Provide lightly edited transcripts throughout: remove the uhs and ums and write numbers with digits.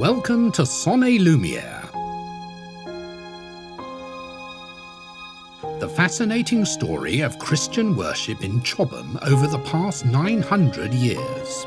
Welcome to Sonne Lumiere, the fascinating story of Christian worship in Chobham over the past 900 years.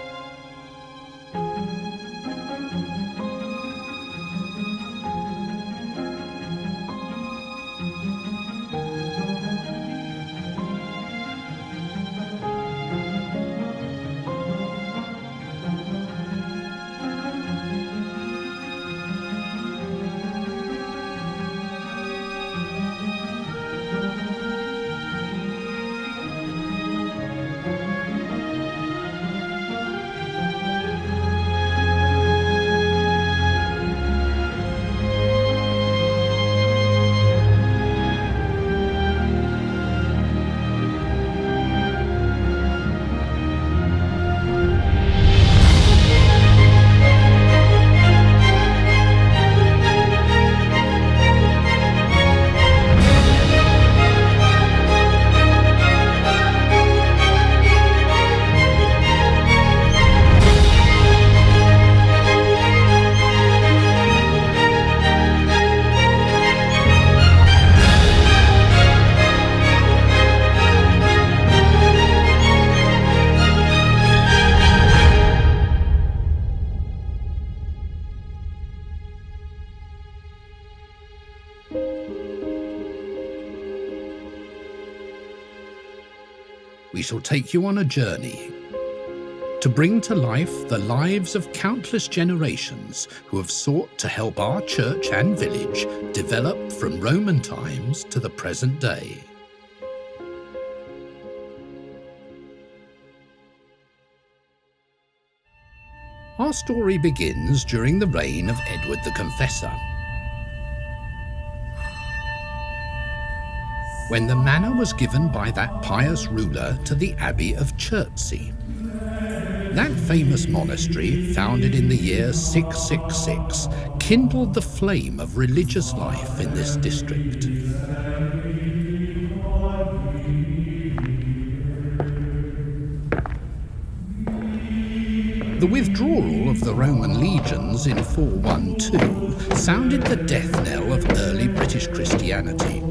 We shall take you on a journey to bring to life the lives of countless generations who have sought to help our church and village develop from Roman times to the present day. Our story begins during the reign of Edward the Confessor, when the manor was given by that pious ruler to the Abbey of Chertsey. That famous monastery, founded in the year 666, kindled the flame of religious life in this district. The withdrawal of the Roman legions in 412 sounded the death knell of early British Christianity.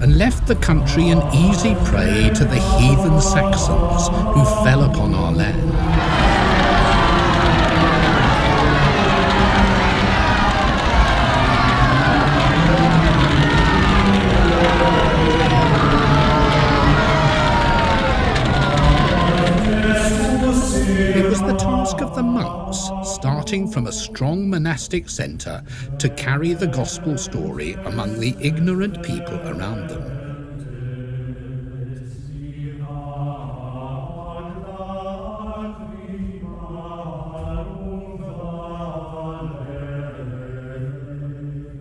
And left the country an easy prey to the heathen Saxons who fell upon our land. It was the task of the monks, starting from a strong monastic centre, to carry the gospel story among the ignorant people around them.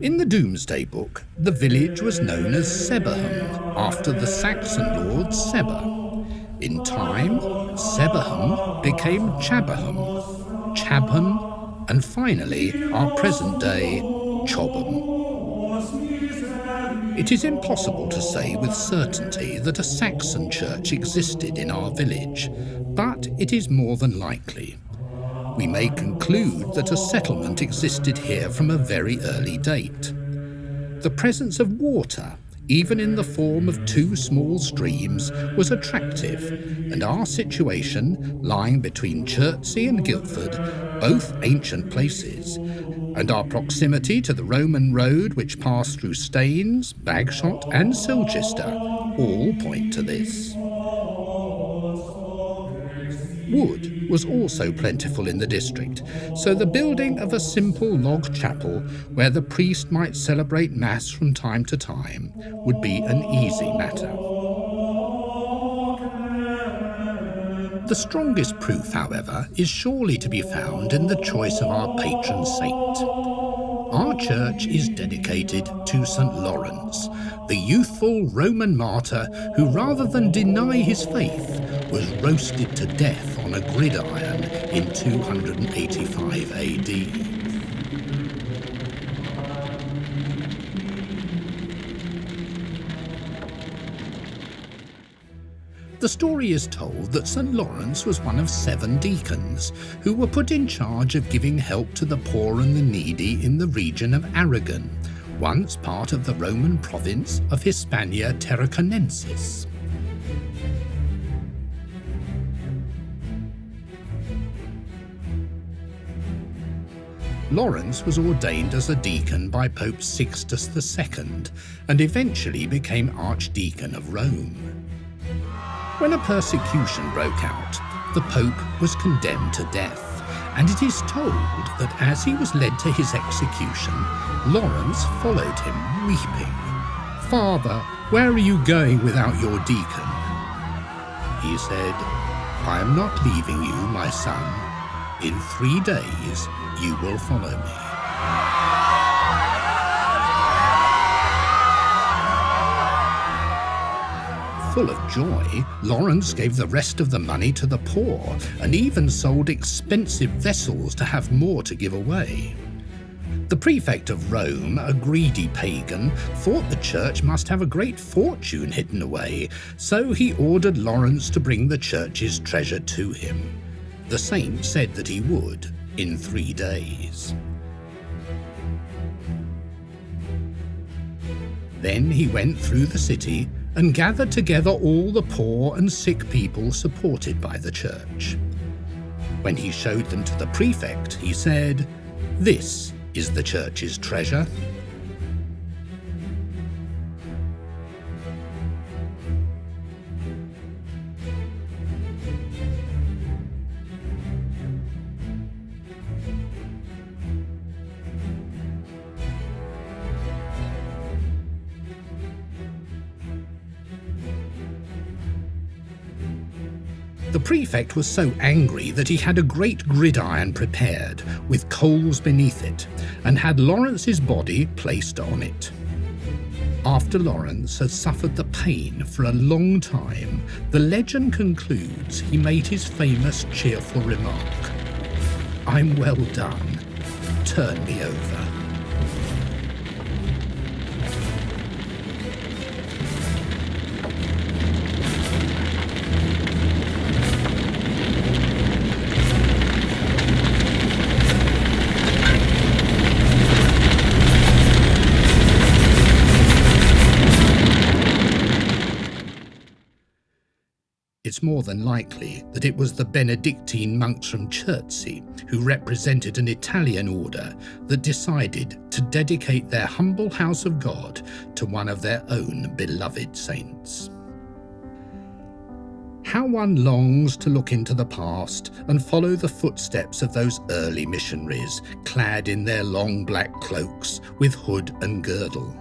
In the Domesday Book, the village was known as Chobham, after the Saxon lord Seba. In time, Chobham became Chobham, and finally, our present day, Chobham. It is impossible to say with certainty that a Saxon church existed in our village, but it is more than likely. We may conclude that a settlement existed here from a very early date. The presence of water, even in the form of two small streams, was attractive, and our situation, lying between Chertsey and Guildford, both ancient places, and our proximity to the Roman road which passed through Staines, Bagshot and Silchester, all point to this. Wood was also plentiful in the district, so the building of a simple log chapel where the priest might celebrate Mass from time to time would be an easy matter. The strongest proof, however, is surely to be found in the choice of our patron saint. Our church is dedicated to St. Lawrence, the youthful Roman martyr who, rather than deny his faith, was roasted to death on a gridiron in 285 AD. The story is told that St. Lawrence was one of 7 deacons who were put in charge of giving help to the poor and the needy in the region of Aragon, once part of the Roman province of Hispania Tarraconensis. Lawrence was ordained as a deacon by Pope Sixtus II and eventually became Archdeacon of Rome. When a persecution broke out, the Pope was condemned to death, and it is told that as he was led to his execution, Lawrence followed him weeping. "Father, where are you going without your deacon?" He said, "I am not leaving you, my son. In 3 days you will follow me." Full of joy, Lawrence gave the rest of the money to the poor and even sold expensive vessels to have more to give away. The prefect of Rome, a greedy pagan, thought the church must have a great fortune hidden away, so he ordered Lawrence to bring the church's treasure to him. The saint said that he would in 3 days. Then he went through the city and gathered together all the poor and sick people supported by the church. When he showed them to the prefect, he said, "This is the church's treasure." The prefect was so angry that he had a great gridiron prepared, with coals beneath it, and had Lawrence's body placed on it. After Lawrence had suffered the pain for a long time, the legend concludes he made his famous cheerful remark, "I'm well done, turn me over." It's more than likely that it was the Benedictine monks from Surrey, who represented an Italian order, that decided to dedicate their humble house of God to one of their own beloved saints. How one longs to look into the past and follow the footsteps of those early missionaries, clad in their long black cloaks with hood and girdle.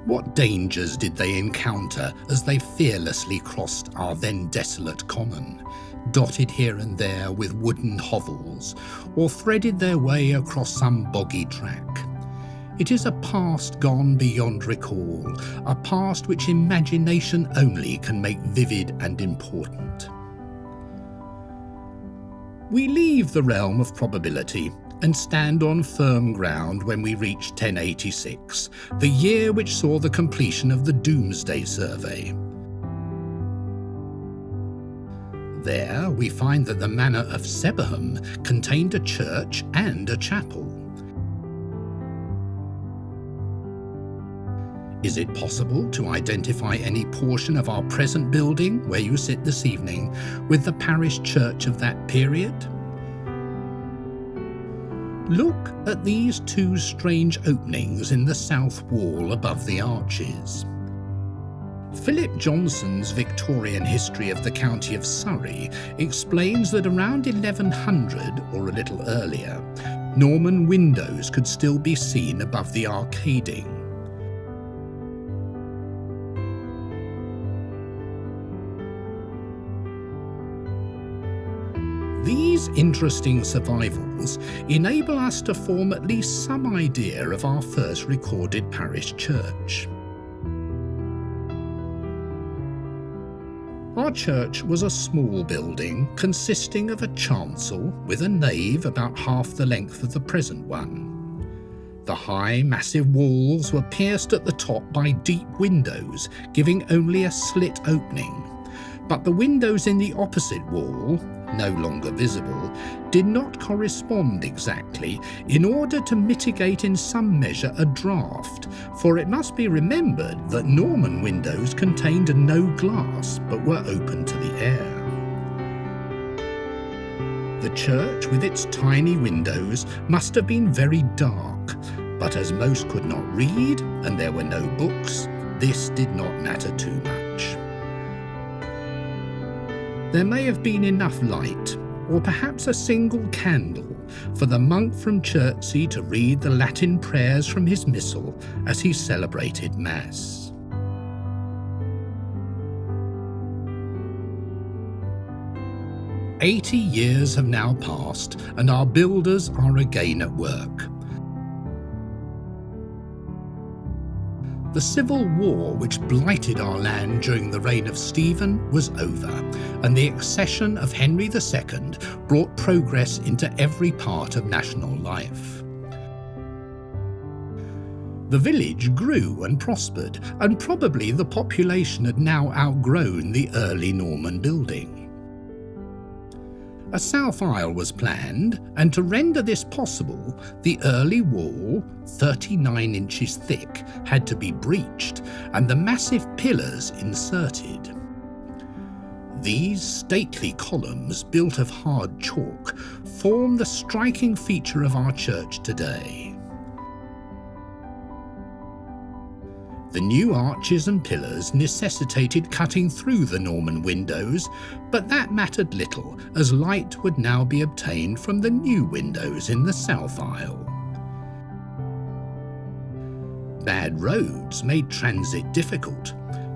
What dangers did they encounter as they fearlessly crossed our then desolate common, dotted here and there with wooden hovels, or threaded their way across some boggy track? It is a past gone beyond recall, a past which imagination only can make vivid and important. We leave the realm of probability and stand on firm ground when we reach 1086, the year which saw the completion of the Doomsday Survey. There we find that the manor of Chobham contained a church and a chapel. Is it possible to identify any portion of our present building where you sit this evening with the parish church of that period? Look at these 2 strange openings in the south wall above the arches. Philip Johnson's Victorian History of the County of Surrey explains that around 1100, or a little earlier, Norman windows could still be seen above the arcading. These interesting survivals enable us to form at least some idea of our first recorded parish church. Our church was a small building consisting of a chancel with a nave about half the length of the present one. The high, massive walls were pierced at the top by deep windows, giving only a slit opening. but the windows in the opposite wall, no longer visible, did not correspond exactly in order to mitigate in some measure a draught, for it must be remembered that Norman windows contained no glass but were open to the air. The church with its tiny windows must have been very dark, but as most could not read and there were no books, this did not matter too much. There may have been enough light, or perhaps a single candle, for the monk from Chertsey to read the Latin prayers from his missal as he celebrated Mass. "80 years have now passed, and our builders are again at work. The civil war which blighted our land during the reign of Stephen was over, and the accession of Henry II brought progress into every part of national life. The village grew and prospered, and probably the population had now outgrown the early Norman building. A south aisle was planned, and to render this possible, the early wall, 39 inches thick, had to be breached, and the massive pillars inserted. These stately columns, built of hard chalk, form the striking feature of our church today. The new arches and pillars necessitated cutting through the Norman windows, but that mattered little, as light would now be obtained from the new windows in the south aisle. Bad roads made transit difficult,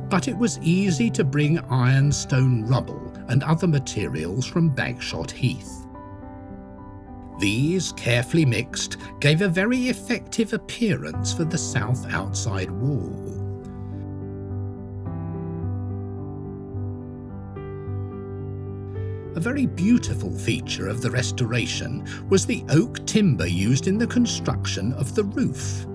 but it was easy to bring ironstone rubble and other materials from Bagshot Heath. These, carefully mixed, gave a very effective appearance for the south outside wall. A very beautiful feature of the restoration was the oak timber used in the construction of the roof.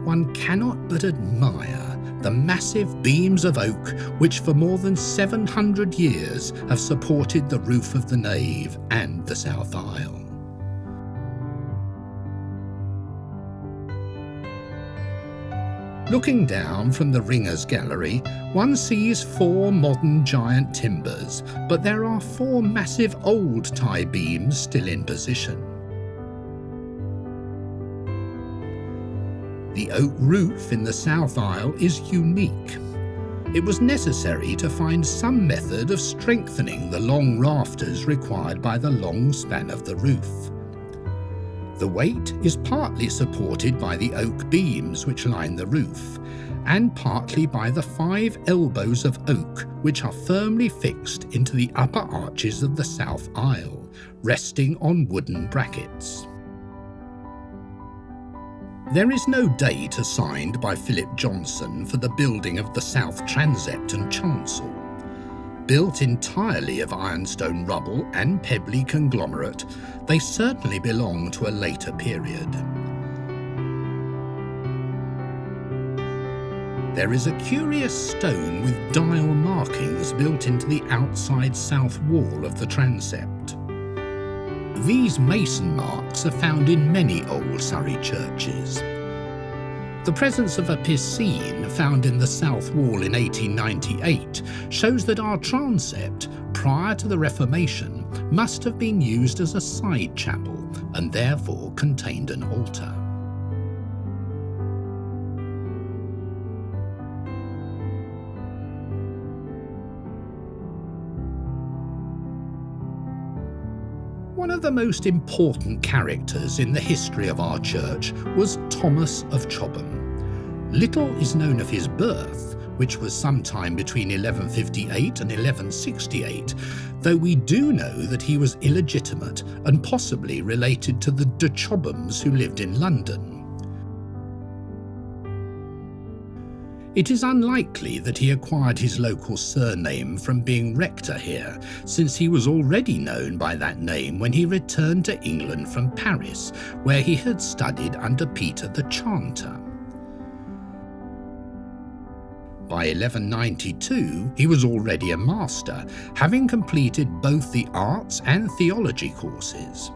One cannot but admire the massive beams of oak which for more than 700 years have supported the roof of the nave and the south aisle. Looking down from the ringers' gallery, one sees 4 modern giant timbers, but there are 4 massive old tie beams still in position. The oak roof in the south aisle is unique. It was necessary to find some method of strengthening the long rafters required by the long span of the roof. The weight is partly supported by the oak beams which line the roof, and partly by the 5 elbows of oak which are firmly fixed into the upper arches of the south aisle, resting on wooden brackets. There is no date assigned by Philip Johnson for the building of the south transept and chancel. Built entirely of ironstone rubble and pebbly conglomerate, they certainly belong to a later period. There is a curious stone with dial markings built into the outside south wall of the transept. These mason marks are found in many old Surrey churches. The presence of a piscine found in the south wall in 1898 shows that our transept, prior to the Reformation, must have been used as a side chapel and therefore contained an altar. One of the most important characters in the history of our church was Thomas of Chobham. Little is known of his birth, which was sometime between 1158 and 1168, though we do know that he was illegitimate and possibly related to the de Chobhams who lived in London. It is unlikely that he acquired his local surname from being rector here, since he was already known by that name when he returned to England from Paris, where he had studied under Peter the Chanter. By 1192, he was already a master, having completed both the arts and theology courses.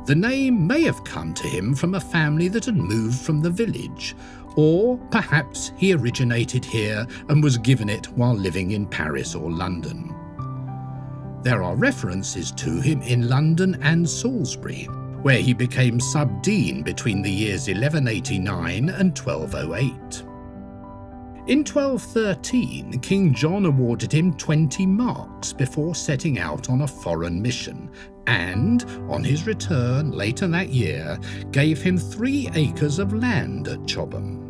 The name may have come to him from a family that had moved from the village, or perhaps he originated here and was given it while living in Paris or London. There are references to him in London and Salisbury, where he became sub-dean between the years 1189 and 1208. In 1213, King John awarded him 20 marks before setting out on a foreign mission, and, on his return later that year, gave him 3 acres of land at Chobham.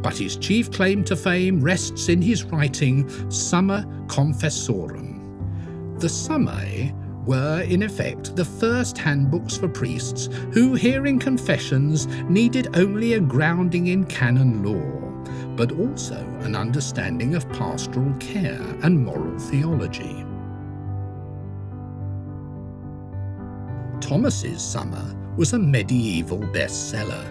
But his chief claim to fame rests in his writing Summa Confessorum. The Summae were, in effect, the first handbooks for priests who, hearing confessions, needed only a grounding in canon law, but also an understanding of pastoral care and moral theology. Thomas's Summa was a medieval bestseller.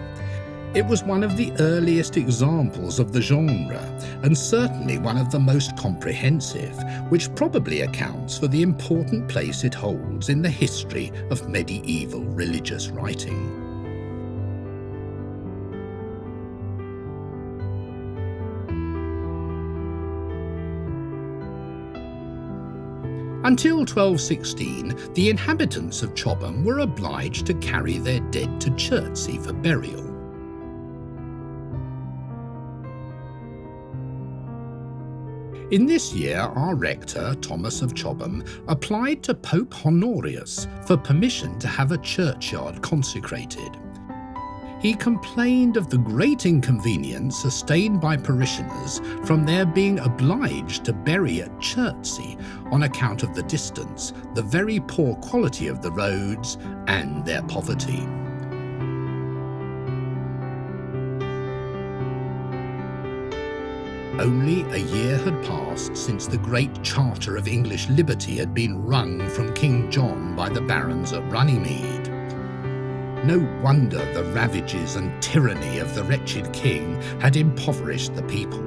It was one of the earliest examples of the genre, and certainly one of the most comprehensive, which probably accounts for the important place it holds in the history of medieval religious writing. Until 1216, the inhabitants of Chobham were obliged to carry their dead to Chertsey for burial. In this year, our rector, Thomas of Chobham, applied to Pope Honorius for permission to have a churchyard consecrated. He complained of the great inconvenience sustained by parishioners from their being obliged to bury at Chertsey on account of the distance, the very poor quality of the roads, and their poverty. Only a year had passed since the great charter of English liberty had been wrung from King John by the barons at Runnymede. No wonder the ravages and tyranny of the wretched king had impoverished the people.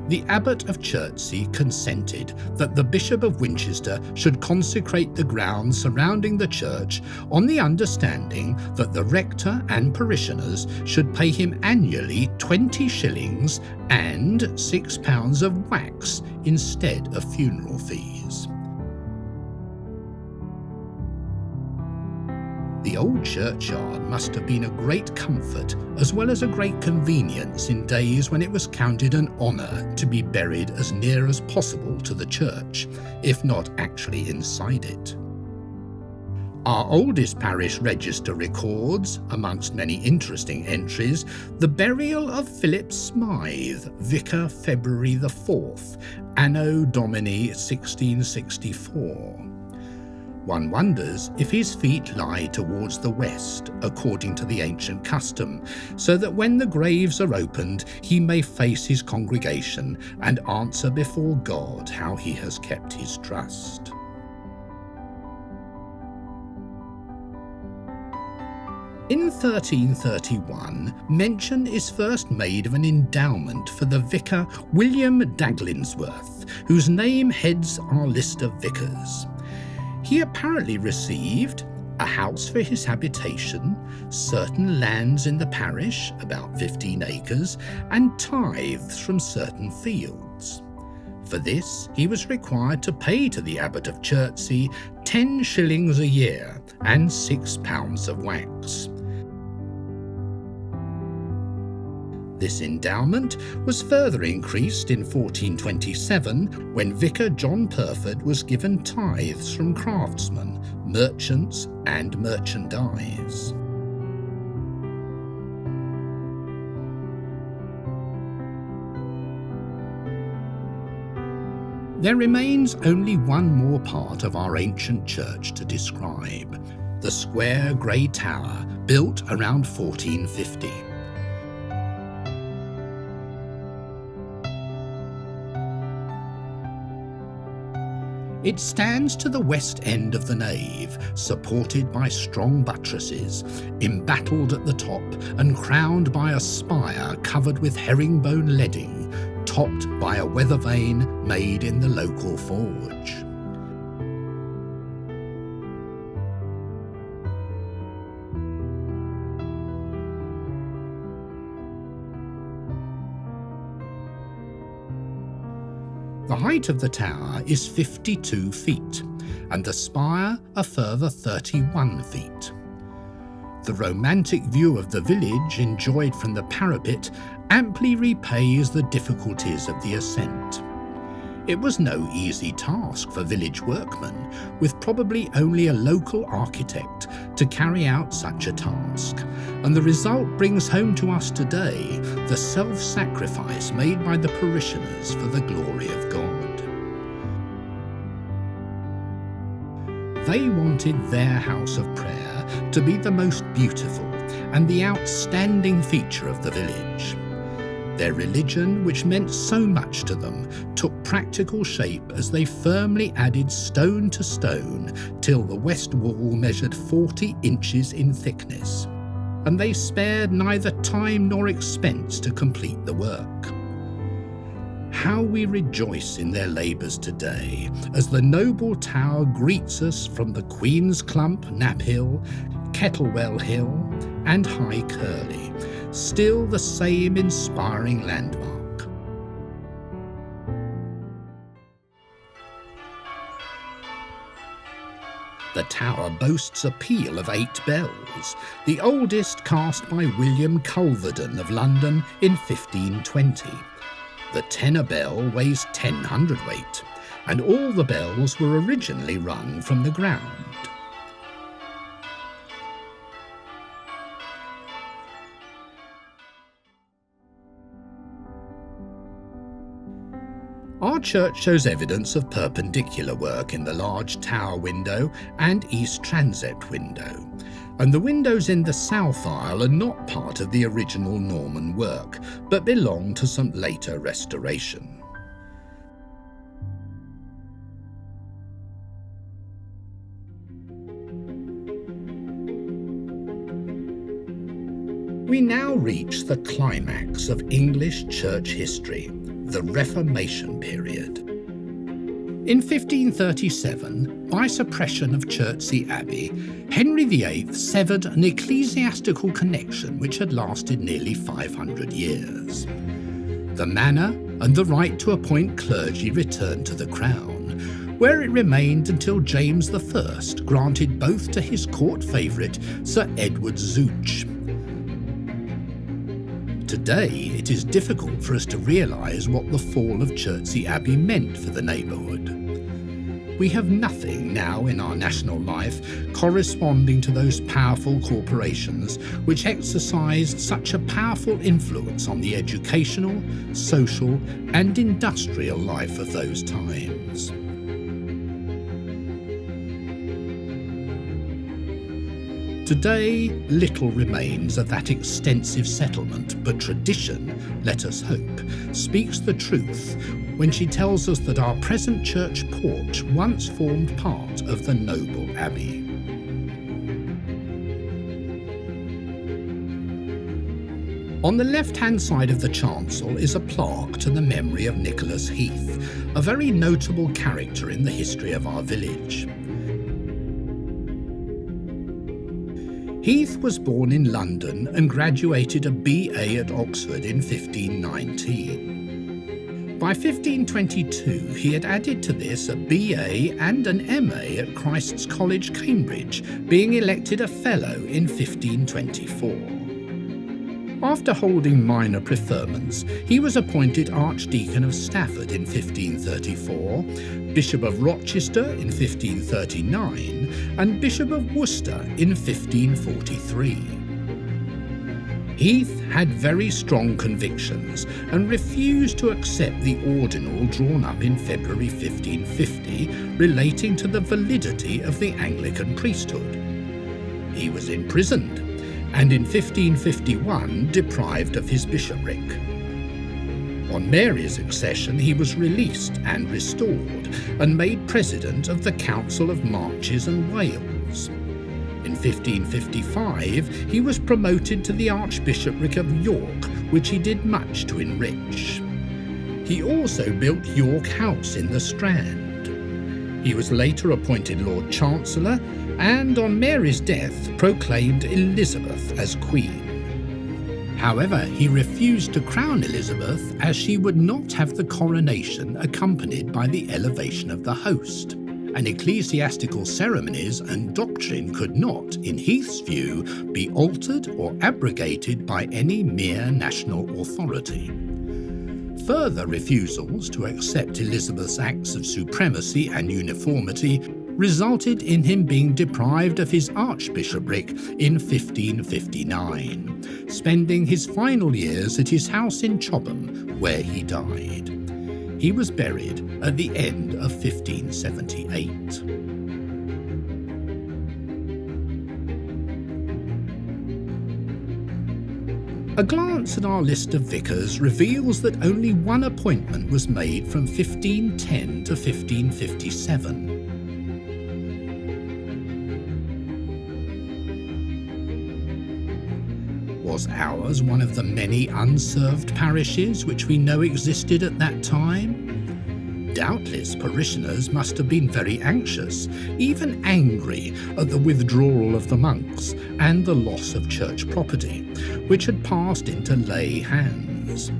The abbot of Chertsey consented that the Bishop of Winchester should consecrate the grounds surrounding the church on the understanding that the rector and parishioners should pay him annually 20 shillings and £6 of wax instead of funeral fees. The old churchyard must have been a great comfort as well as a great convenience in days when it was counted an honour to be buried as near as possible to the church, if not actually inside it. Our oldest parish register records, amongst many interesting entries, the burial of Philip Smythe, vicar February the 4th, Anno Domini 1664. One wonders if his feet lie towards the west, according to the ancient custom, so that when the graves are opened, he may face his congregation and answer before God how he has kept his trust. In 1331, mention is first made of an endowment for the vicar William Daglinsworth, whose name heads our list of vicars. He apparently received a house for his habitation, certain lands in the parish, about 15 acres, and tithes from certain fields. For this, he was required to pay to the abbot of Chertsey 10 shillings a year and £6 of wax. This endowment was further increased in 1427 when Vicar John Purford was given tithes from craftsmen, merchants and merchandise. There remains only one more part of our ancient church to describe, the square grey tower built around 1450. It stands to the west end of the nave, supported by strong buttresses, embattled at the top and crowned by a spire covered with herringbone leading, topped by a weather vane made in the local forge. The height of the tower is 52 feet, and the spire a further 31 feet. The romantic view of the village enjoyed from the parapet amply repays the difficulties of the ascent. It was no easy task for village workmen, with probably only a local architect to carry out such a task, and the result brings home to us today the self-sacrifice made by the parishioners for the glory of God. They wanted their house of prayer to be the most beautiful and the outstanding feature of the village. Their religion, which meant so much to them, took practical shape as they firmly added stone to stone till the west wall measured 40 inches in thickness, and they spared neither time nor expense to complete the work. How we rejoice in their labours today, as the noble tower greets us from the Queen's Clump, Knapp Hill, Kettlewell Hill and High Curley, still the same inspiring landmark. The tower boasts a peal of 8 bells, the oldest cast by William Culverden of London in 1520. The tenor bell weighs 10 hundredweight, and all the bells were originally rung from the ground. Our church shows evidence of perpendicular work in the large tower window and east transept window, and the windows in the south aisle are not part of the original Norman work, but belong to some later restoration. We now reach the climax of English church history, the Reformation period. In 1537, by suppression of Chertsey Abbey, Henry VIII severed an ecclesiastical connection which had lasted nearly 500 years. The manor and the right to appoint clergy returned to the Crown, where it remained until James I granted both to his court favourite Sir Edward Zouch. Today, it is difficult for us to realise what the fall of Chertsey Abbey meant for the neighbourhood. We have nothing now in our national life corresponding to those powerful corporations which exercised such a powerful influence on the educational, social and industrial life of those times. Today, little remains of that extensive settlement, but tradition, let us hope, speaks the truth when she tells us that our present church porch once formed part of the noble abbey. On the left-hand side of the chancel is a plaque to the memory of Nicholas Heath, a very notable character in the history of our village. Heath was born in London and graduated a BA at Oxford in 1519. By 1522, he had added to this a BA and an MA at Christ's College, Cambridge, being elected a Fellow in 1524. After holding minor preferments, he was appointed Archdeacon of Stafford in 1534, Bishop of Rochester in 1539, and Bishop of Worcester in 1543. Heath had very strong convictions and refused to accept the ordinal drawn up in February 1550 relating to the validity of the Anglican priesthood. He was imprisoned and in 1551 deprived of his bishopric. On Mary's accession, he was released and restored and made president of the Council of Marches and Wales. In 1555, he was promoted to the Archbishopric of York, which he did much to enrich. He also built York House in the Strand. He was later appointed Lord Chancellor and, on Mary's death, proclaimed Elizabeth as Queen. However, he refused to crown Elizabeth as she would not have the coronation accompanied by the elevation of the host, and ecclesiastical ceremonies and doctrine could not, in Heath's view, be altered or abrogated by any mere national authority. Further refusals to accept Elizabeth's acts of supremacy and uniformity resulted in him being deprived of his archbishopric in 1559, spending his final years at his house in Chobham, where he died. He was buried at the end of 1578. A glance at our list of vicars reveals that only one appointment was made from 1510 to 1557. Was ours one of the many unserved parishes which we know existed at that time? Doubtless parishioners must have been very anxious, even angry, at the withdrawal of the monks and the loss of church property, which had passed into lay hands.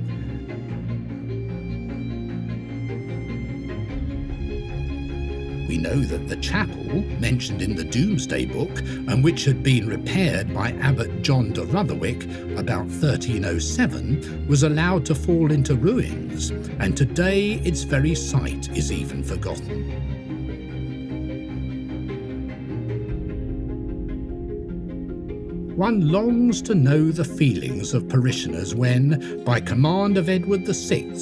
We know that the chapel, mentioned in the Domesday Book, and which had been repaired by Abbot John de Rutherwick about 1307, was allowed to fall into ruins, and today its very site is even forgotten. One longs to know the feelings of parishioners when, by command of Edward VI,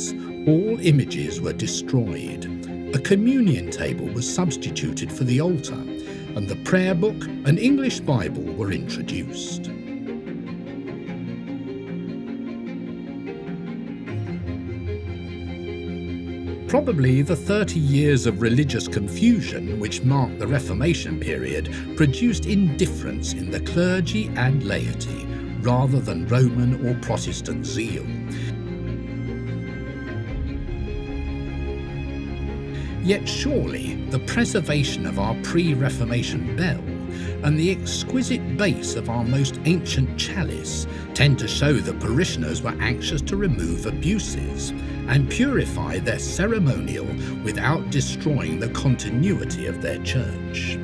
all images were destroyed. A communion table was substituted for the altar, and the prayer book and English Bible were introduced. Probably the 30 years of religious confusion which marked the Reformation period produced indifference in the clergy and laity, rather than Roman or Protestant zeal. Yet surely the preservation of our pre-Reformation bell and the exquisite base of our most ancient chalice tend to show that parishioners were anxious to remove abuses and purify their ceremonial without destroying the continuity of their church.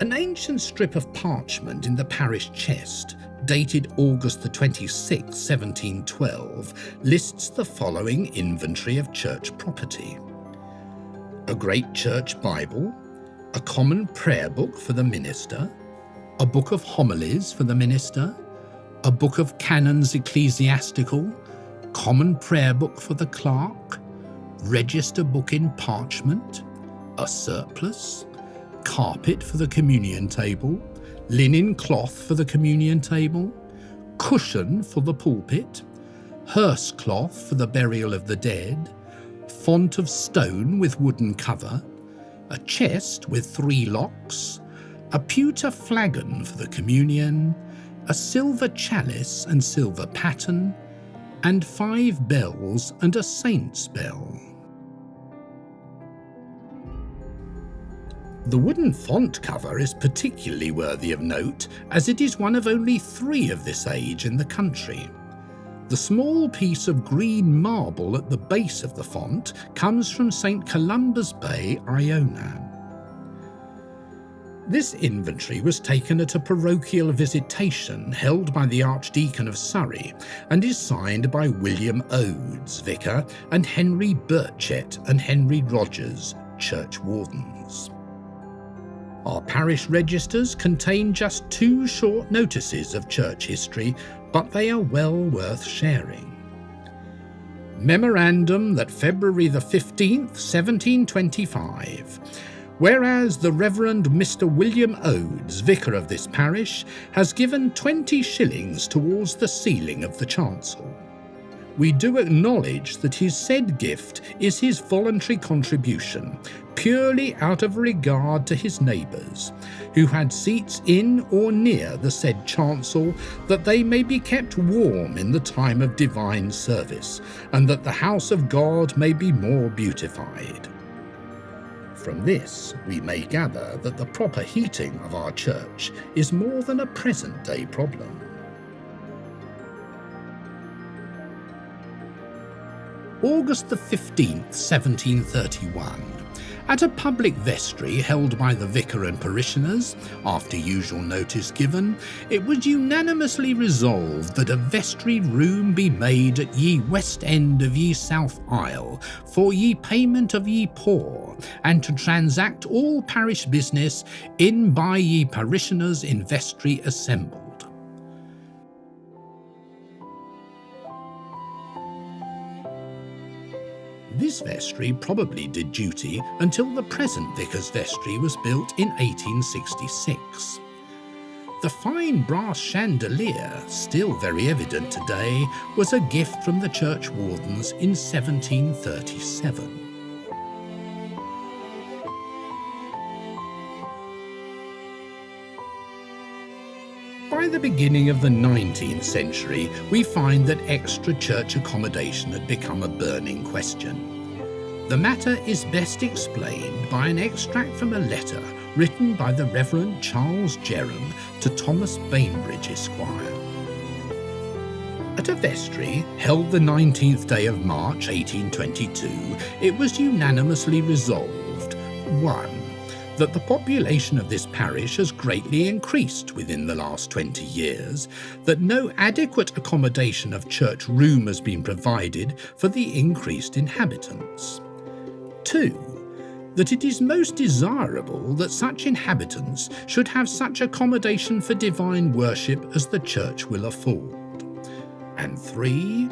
An ancient strip of parchment in the parish chest, dated August the 26th, 1712, lists the following inventory of church property: a great church Bible, a common prayer book for the minister, a book of homilies for the minister, a book of canons ecclesiastical, common prayer book for the clerk, register book in parchment, a surplice, carpet for the communion table, linen cloth for the communion table, cushion for the pulpit, hearse cloth for the burial of the dead, font of stone with wooden cover, a chest with 3 locks, a pewter flagon for the communion, a silver chalice and silver paten, and 5 bells and a saint's bell. The wooden font cover is particularly worthy of note, as it is one of only 3 of this age in the country. The small piece of green marble at the base of the font comes from St. Columba's Bay, Iona. This inventory was taken at a parochial visitation held by the Archdeacon of Surrey and is signed by William Odes, vicar, and Henry Burchett and Henry Rogers, church wardens. Our parish registers contain just 2 short notices of church history, but they are well worth sharing. Memorandum that February the 15th, 1725, whereas the Reverend Mr. William Odes, vicar of this parish, has given 20 shillings towards the ceiling of the chancel. We do acknowledge that his said gift is his voluntary contribution, purely out of regard to his neighbours, who had seats in or near the said chancel, that they may be kept warm in the time of divine service, and that the house of God may be more beautified. From this, we may gather that the proper heating of our church is more than a present-day problem. August the 15th, 1731. At a public vestry held by the vicar and parishioners, after usual notice given, it was unanimously resolved that a vestry room be made at ye west end of ye south aisle, for ye payment of ye poor, and to transact all parish business in by ye parishioners in vestry assembled. This vestry probably did duty until the present vicar's vestry was built in 1866. The fine brass chandelier, still very evident today, was a gift from the church wardens in 1737. By the beginning of the 19th century, we find that extra church accommodation had become a burning question. The matter is best explained by an extract from a letter written by the Reverend Charles Jerram to Thomas Bainbridge, Esquire. At a vestry held the 19th day of March 1822, it was unanimously resolved: 1. That the population of this parish has greatly increased within the last 20 years, that no adequate accommodation of church room has been provided for the increased inhabitants. 2. That it is most desirable that such inhabitants should have such accommodation for divine worship as the church will afford. And 3.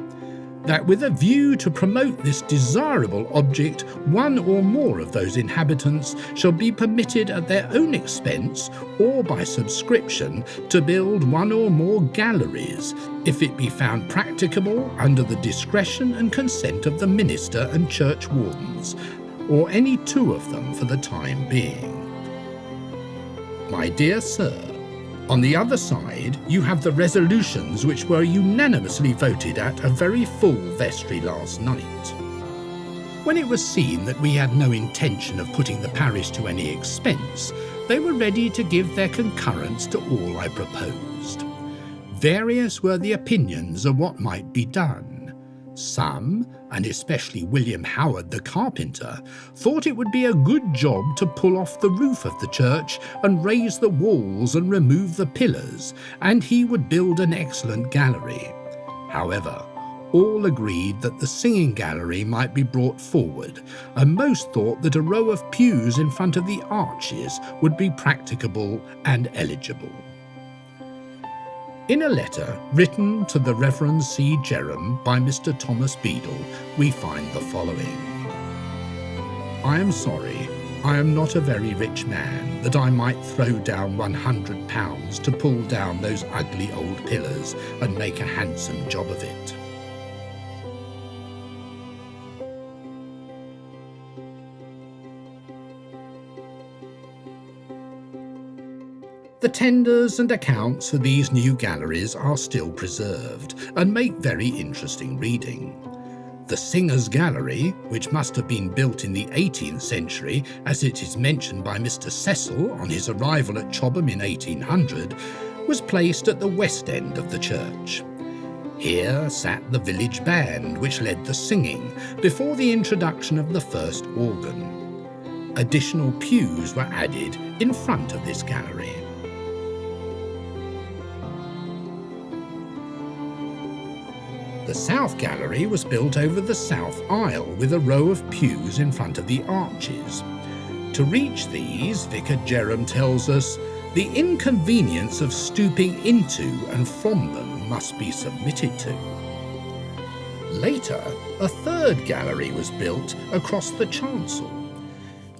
That with a view to promote this desirable object, one or more of those inhabitants shall be permitted at their own expense or by subscription to build one or more galleries, if it be found practicable under the discretion and consent of the minister and church wardens, or any 2 of them for the time being. My dear Sir, on the other side, you have the resolutions which were unanimously voted at a very full vestry last night. When it was seen that we had no intention of putting the parish to any expense, they were ready to give their concurrence to all I proposed. Various were the opinions of what might be done. Some, and especially William Howard the carpenter, thought it would be a good job to pull off the roof of the church and raise the walls and remove the pillars, and he would build an excellent gallery. However, all agreed that the singing gallery might be brought forward, and most thought that a row of pews in front of the arches would be practicable and eligible. In a letter written to the Reverend C. Jerram by Mr. Thomas Beadle, we find the following. I am sorry, I am not a very rich man, that I might throw down £100 to pull down those ugly old pillars and make a handsome job of it. The tenders and accounts for these new galleries are still preserved and make very interesting reading. The Singers' Gallery, which must have been built in the 18th century, as it is mentioned by Mr. Cecil on his arrival at Chobham in 1800, was placed at the west end of the church. Here sat the village band, which led the singing, before the introduction of the first organ. Additional pews were added in front of this gallery. The South Gallery was built over the south aisle with a row of pews in front of the arches. To reach these, Vicar Jerram tells us, the inconvenience of stooping into and from them must be submitted to. Later, a third gallery was built across the chancel.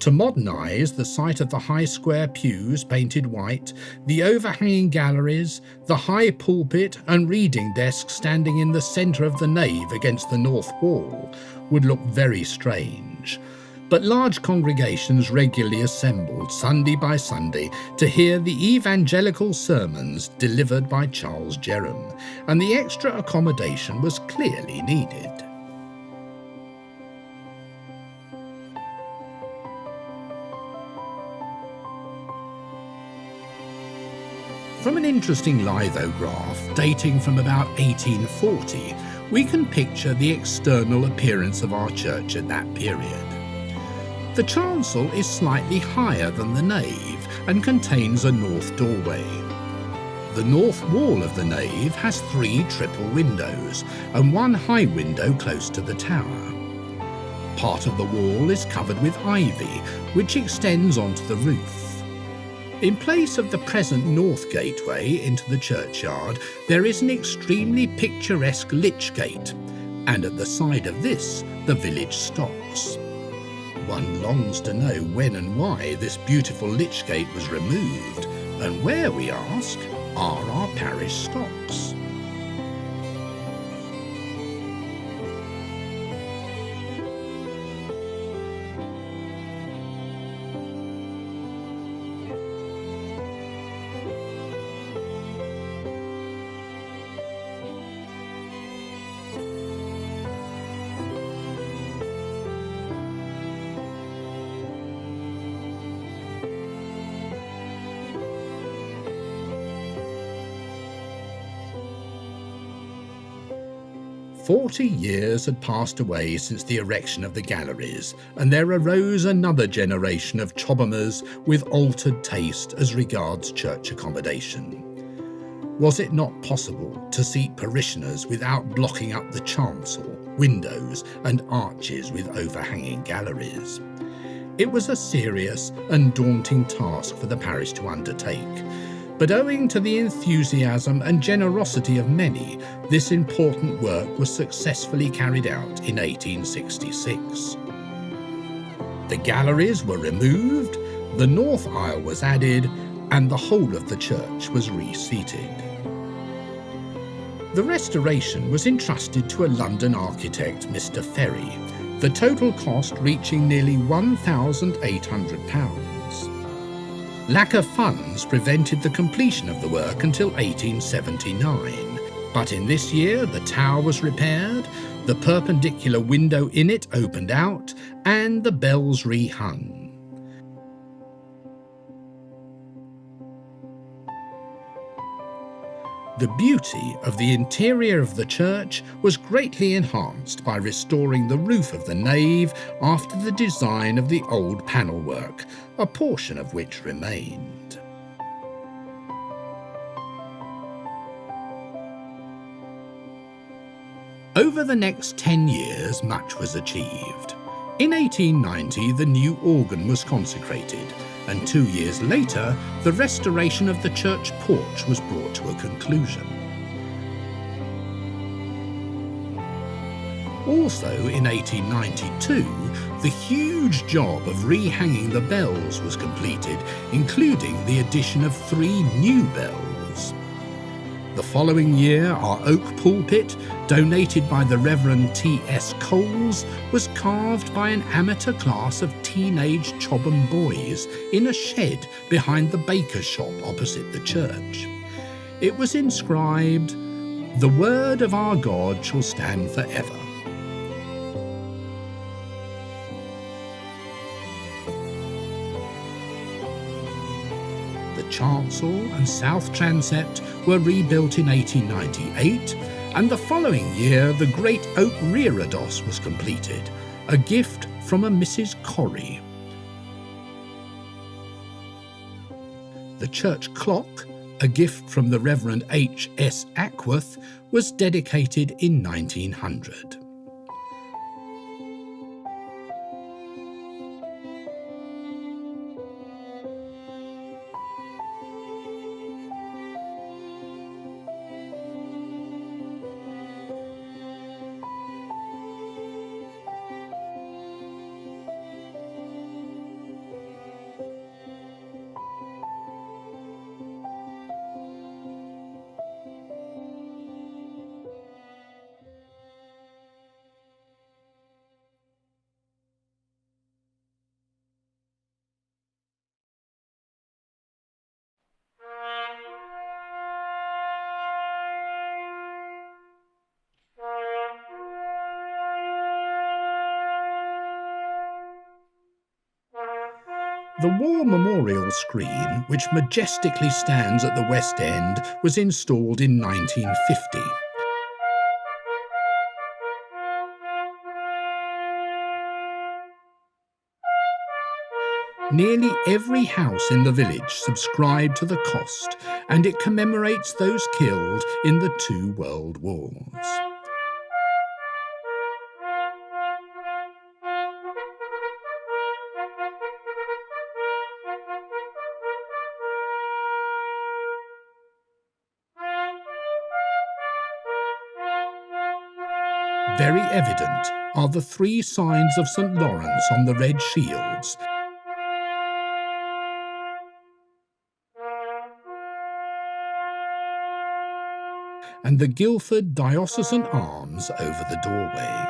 To modernise the site of the high square pews painted white, the overhanging galleries, the high pulpit and reading desk standing in the centre of the nave against the north wall would look very strange. But large congregations regularly assembled Sunday by Sunday to hear the evangelical sermons delivered by Charles Jerram, and the extra accommodation was clearly needed. From an interesting lithograph dating from about 1840, we can picture the external appearance of our church at that period. The chancel is slightly higher than the nave and contains a north doorway. The north wall of the nave has 3 triple windows and 1 high window close to the tower. Part of the wall is covered with ivy, which extends onto the roof. In place of the present north gateway into the churchyard, there is an extremely picturesque lich gate, and at the side of this, the village stocks. One longs to know when and why this beautiful lich gate was removed, and where, we ask, are our parish stocks? "40 years had passed away since the erection of the galleries, and there arose another generation of Chobhamers with altered taste as regards church accommodation. Was it not possible to seat parishioners without blocking up the chancel, windows and arches with overhanging galleries? It was a serious and daunting task for the parish to undertake, but owing to the enthusiasm and generosity of many, this important work was successfully carried out in 1866. The galleries were removed, the north aisle was added, and the whole of the church was reseated. The restoration was entrusted to a London architect, Mr. Ferry, the total cost reaching nearly £1,800. Lack of funds prevented the completion of the work until 1879, but in this year the tower was repaired, the perpendicular window in it opened out, and the bells rehung. The beauty of the interior of the church was greatly enhanced by restoring the roof of the nave after the design of the old panelwork, a portion of which remained. Over the next 10 years, much was achieved. In 1890, the new organ was consecrated, and 2 years later, the restoration of the church porch was brought to a conclusion. Also, in 1892, the huge job of rehanging the bells was completed, including the addition of 3 new bells. The following year, our oak pulpit, donated by the Reverend T.S. Coles, was carved by an amateur class of teenage Chobham boys in a shed behind the baker's shop opposite the church. It was inscribed, "The word of our God shall stand forever." The chancel and south transept were rebuilt in 1898, and the following year the great oak reredos was completed, a gift from a Mrs. Corrie. The church clock, a gift from the Reverend H. S. Ackworth, was dedicated in 1900. The War Memorial screen, which majestically stands at the West End, was installed in 1950. Nearly every house in the village subscribed to the cost, and it commemorates those killed in the 2 World Wars. Very evident are the 3 signs of St. Lawrence on the red shields, and the Guildford diocesan arms over the doorway.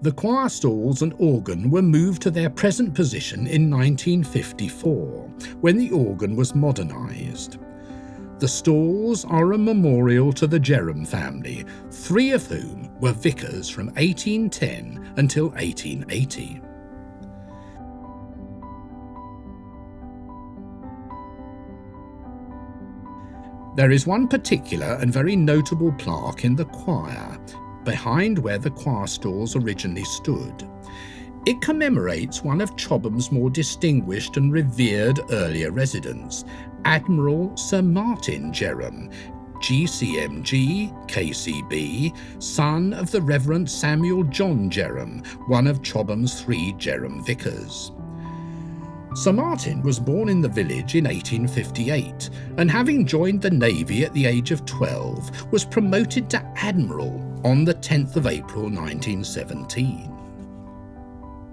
The choir stalls and organ were moved to their present position in 1954, when the organ was modernised. The stalls are a memorial to the Jerram family, 3 of whom were vicars from 1810 until 1880. There is one particular and very notable plaque in the choir, behind where the choir stalls originally stood. It commemorates one of Chobham's more distinguished and revered earlier residents, Admiral Sir Martin Jerram, GCMG, KCB, son of the Reverend Samuel John Jerram, one of Chobham's 3 Jerram vicars. Sir Martin was born in the village in 1858, and having joined the Navy at the age of 12, was promoted to Admiral on the 10th of April 1917.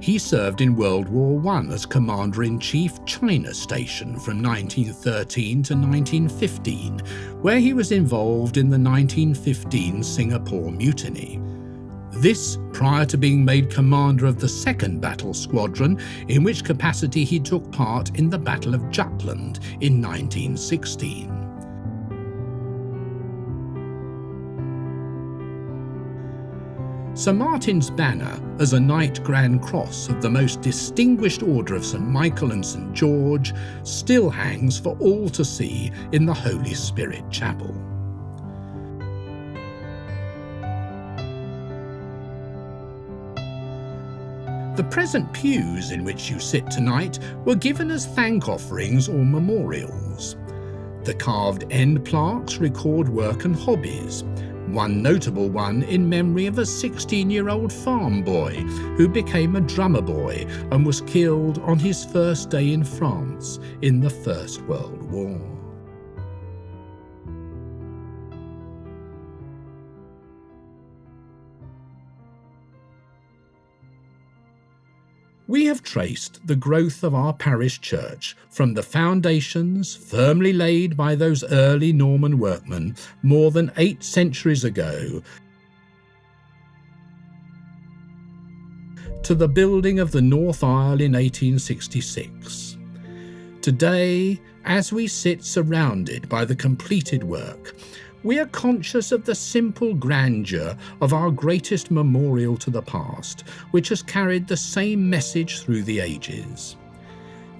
He served in World War I as Commander-in-Chief China Station from 1913 to 1915, where he was involved in the 1915 Singapore Mutiny. This prior to being made commander of the 2nd Battle Squadron, in which capacity he took part in the Battle of Jutland in 1916. Sir Martin's banner as a Knight Grand Cross of the most distinguished order of St Michael and St George still hangs for all to see in the Holy Spirit Chapel. The present pews in which you sit tonight were given as thank offerings or memorials. The carved end plaques record work and hobbies, one notable one in memory of a 16-year-old farm boy who became a drummer boy and was killed on his first day in France in the First World War. We have traced the growth of our parish church from the foundations firmly laid by those early Norman workmen more than 8 centuries ago to the building of the North Aisle in 1866. Today, as we sit surrounded by the completed work, we are conscious of the simple grandeur of our greatest memorial to the past, which has carried the same message through the ages.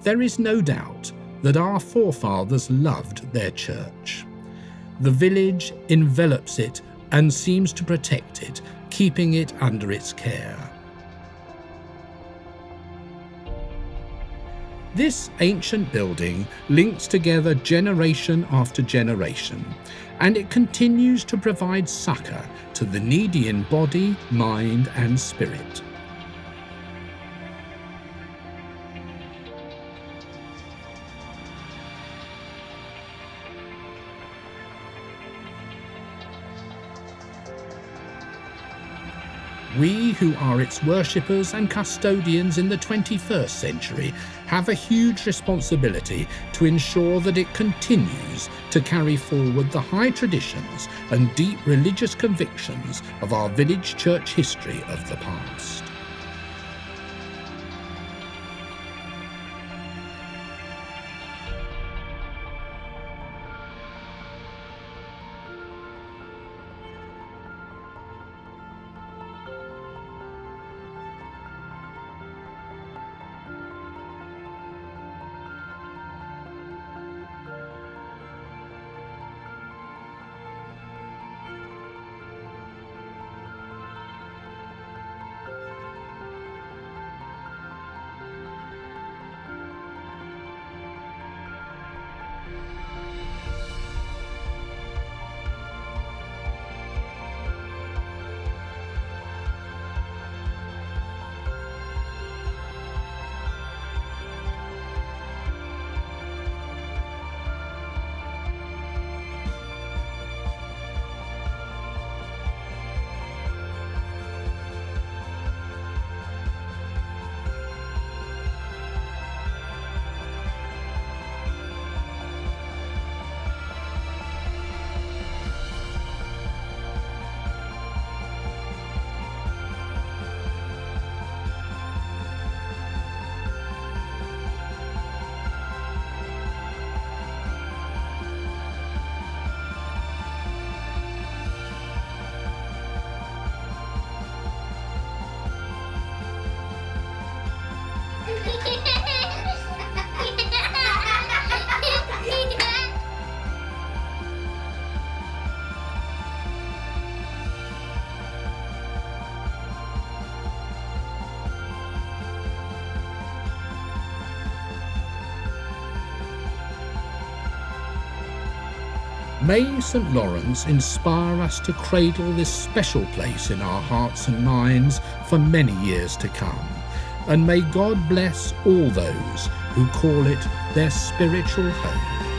There is no doubt that our forefathers loved their church. The village envelops it and seems to protect it, keeping it under its care. This ancient building links together generation after generation, and it continues to provide succour to the needy in body, mind, and spirit. We who are its worshippers and custodians in the 21st century have a huge responsibility to ensure that it continues to carry forward the high traditions and deep religious convictions of our village church history of the past. May St Lawrence inspire us to cradle this special place in our hearts and minds for many years to come, and may God bless all those who call it their spiritual home.